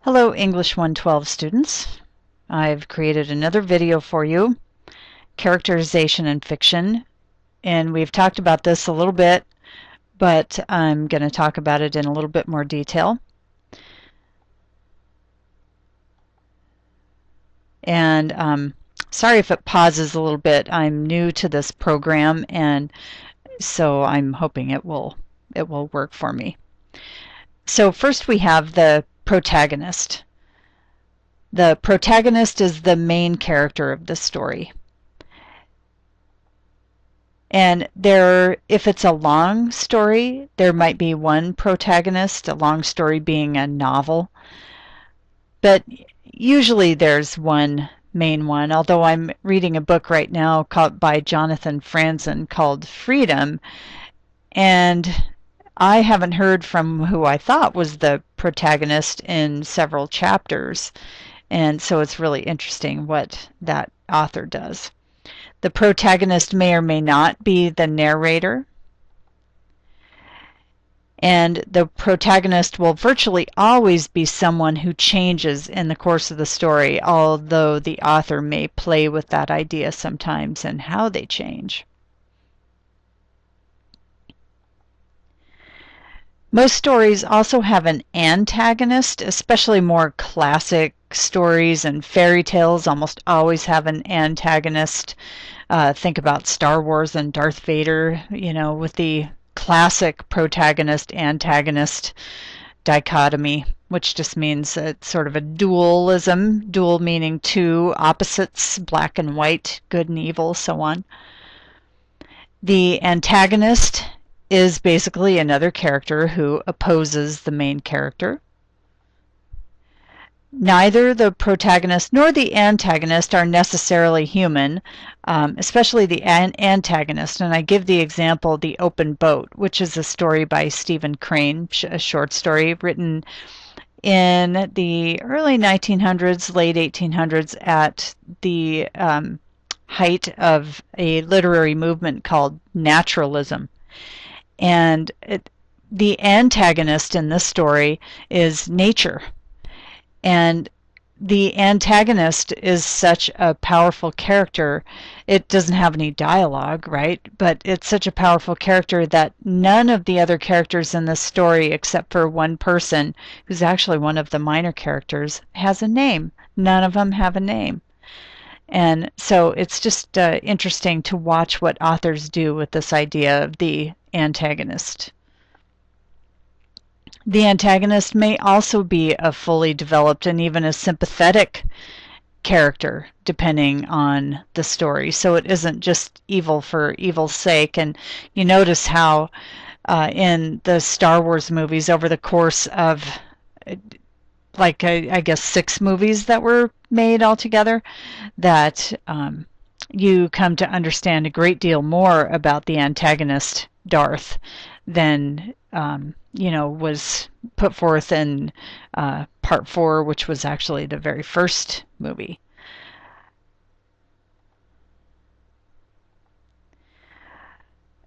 Hello English 112 students. I've created another video for you, Characterization in Fiction, and we've talked about this a little bit, but I'm going to talk about it in a little bit more detail. And sorry if it pauses a little bit. I'm new to this program, and so I'm hoping it will work for me. So first we have the protagonist. The protagonist is the main character of the story. And if it's a long story, there might be one protagonist, a long story being a novel. But usually there's one main one, although I'm reading a book right now by Jonathan Franzen called Freedom, and I haven't heard from who I thought was the protagonist in several chapters, and so it's really interesting what that author does. The protagonist may or may not be the narrator, and the protagonist will virtually always be someone who changes in the course of the story, although the author may play with that idea sometimes and how they change. Most stories also have an antagonist, especially more classic stories and fairy tales almost always have an antagonist. Think about Star Wars and Darth Vader, with the classic protagonist-antagonist dichotomy, which just means it's sort of a dualism, dual meaning two opposites, black and white, good and evil, so on. The antagonist is basically another character who opposes the main character. Neither the protagonist nor the antagonist are necessarily human, especially the antagonist. And I give the example, The Open Boat, which is a story by Stephen Crane, a short story written in the early 1900s, late 1800s, at the height of a literary movement called naturalism. And the antagonist in this story is nature. And the antagonist is such a powerful character. It doesn't have any dialogue, right? But it's such a powerful character that none of the other characters in this story, except for one person, who's actually one of the minor characters, has a name. None of them have a name. And so it's just interesting to watch what authors do with this idea of the antagonist. The antagonist may also be a fully developed and even a sympathetic character, depending on the story. So it isn't just evil for evil's sake. And you notice how in the Star Wars movies, over the course of I guess 6 movies that were made altogether, that you come to understand a great deal more about the antagonist, Darth, than was put forth in Part 4, which was actually the very first movie.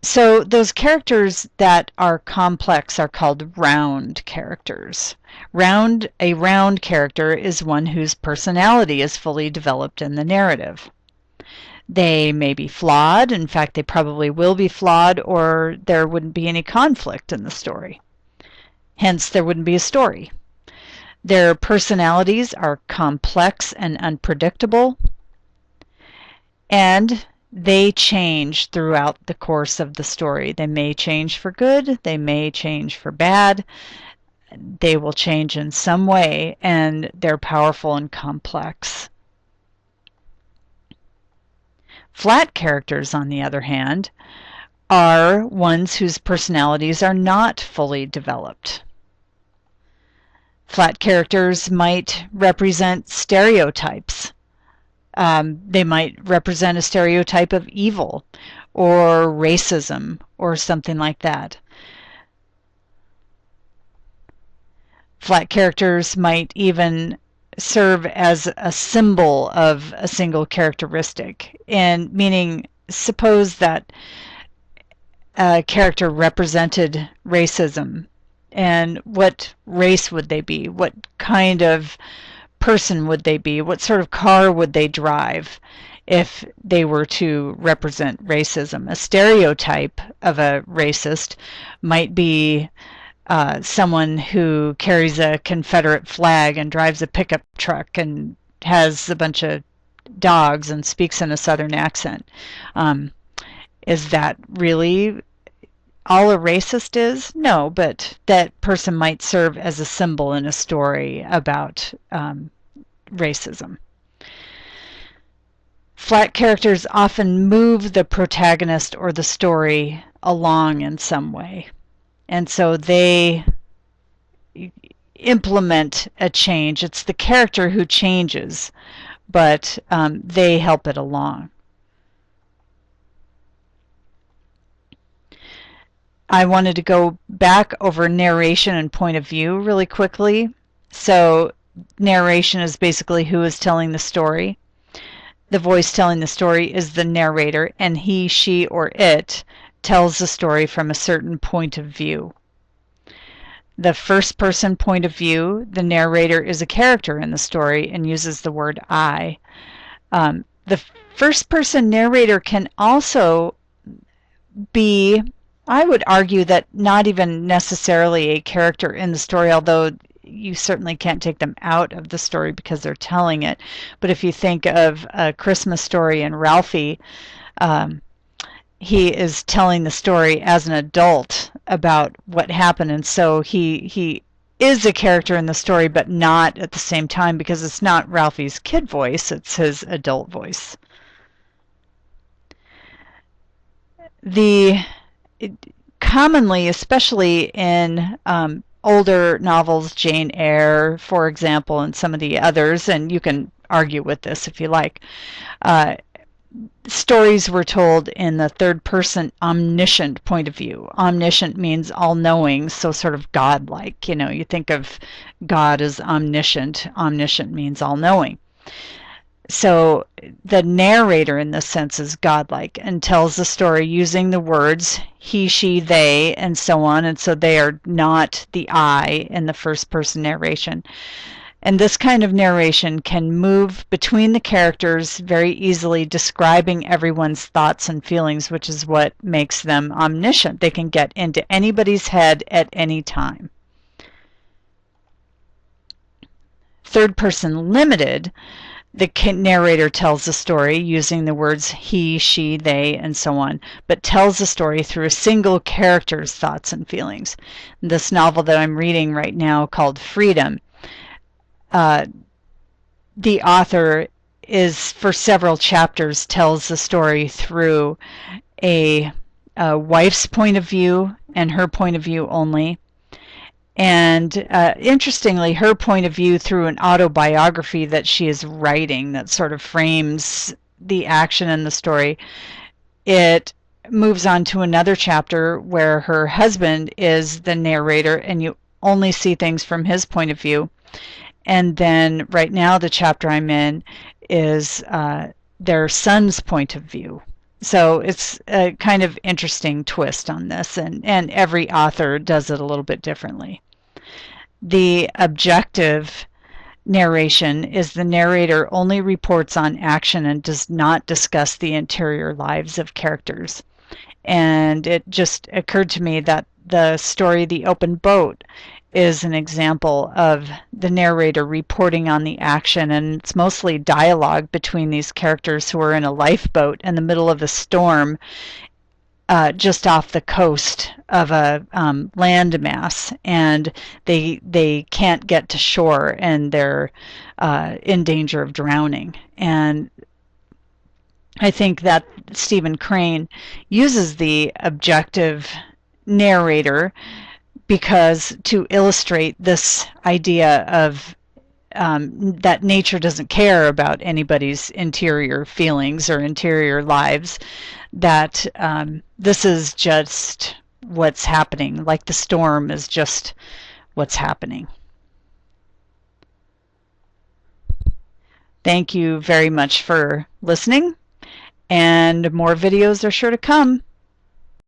So those characters that are complex are called round characters. A round character is one whose personality is fully developed in the narrative. They may be flawed. In fact, they probably will be flawed, or there wouldn't be any conflict in the story. Hence, there wouldn't be a story. Their personalities are complex and unpredictable, and they change throughout the course of the story. They may change for good, they may change for bad, they will change in some way, and they're powerful and complex. Flat characters, on the other hand, are ones whose personalities are not fully developed. Flat characters might represent stereotypes. They might represent a stereotype of evil or racism or something like that. Flat characters might even serve as a symbol of a single characteristic, and meaning, suppose that a character represented racism, And what race would they be? What kind of person would they be? What sort of car would they drive if they were to represent racism? A stereotype of a racist might be someone who carries a Confederate flag and drives a pickup truck and has a bunch of dogs and speaks in a Southern accent. Is that really all a racist is? No, but that person might serve as a symbol in a story about racism. Flat characters often move the protagonist or the story along in some way, and so they implement a change. It's the character who changes, but they help it along. I wanted to go back over narration and point of view really quickly. So narration is basically who is telling the story. The voice telling the story is the narrator, and he, she, or it tells the story from a certain point of view. The first person point of view, the narrator is a character in the story and uses the word I. The first person narrator can also be, I would argue that not even necessarily a character in the story, although you certainly can't take them out of the story because they're telling it. But if you think of A Christmas Story and Ralphie, he is telling the story as an adult about what happened, and so he is a character in the story, but not at the same time, because it's not Ralphie's kid voice, it's his adult voice. Commonly, especially in older novels, Jane Eyre, for example, and some of the others, and you can argue with this if you like, stories were told in the third person omniscient point of view. Omniscient means all-knowing, so sort of godlike. You know, you think of God as omniscient. Omniscient means all-knowing. So the narrator in this sense is godlike and tells the story using the words he, she, they, and so on, and so they are not the I in the first person narration. And this kind of narration can move between the characters very easily, describing everyone's thoughts and feelings, which is what makes them omniscient. They can get into anybody's head at any time. Third person limited, the narrator tells the story using the words he, she, they, and so on, but tells the story through a single character's thoughts and feelings. This novel that I'm reading right now, called Freedom, the author is, for several chapters, tells the story through a wife's point of view and her point of view only. And interestingly, her point of view through an autobiography that she is writing that sort of frames the action in the story. It moves on to another chapter where her husband is the narrator and you only see things from his point of view. And then right now the chapter I'm in is their son's point of view. So it's a kind of interesting twist on this, and every author does it a little bit differently. The objective narration is the narrator only reports on action and does not discuss the interior lives of characters. And it just occurred to me that the story The Open Boat is an example of the narrator reporting on the action, and it's mostly dialogue between these characters who are in a lifeboat in the middle of a storm just off the coast of a landmass, and they can't get to shore and they're in danger of drowning. And I think that Stephen Crane uses the objective narrator because to illustrate this idea of that nature doesn't care about anybody's interior feelings or interior lives, that this is just what's happening, like the storm is just what's happening. Thank you very much for listening, and more videos are sure to come.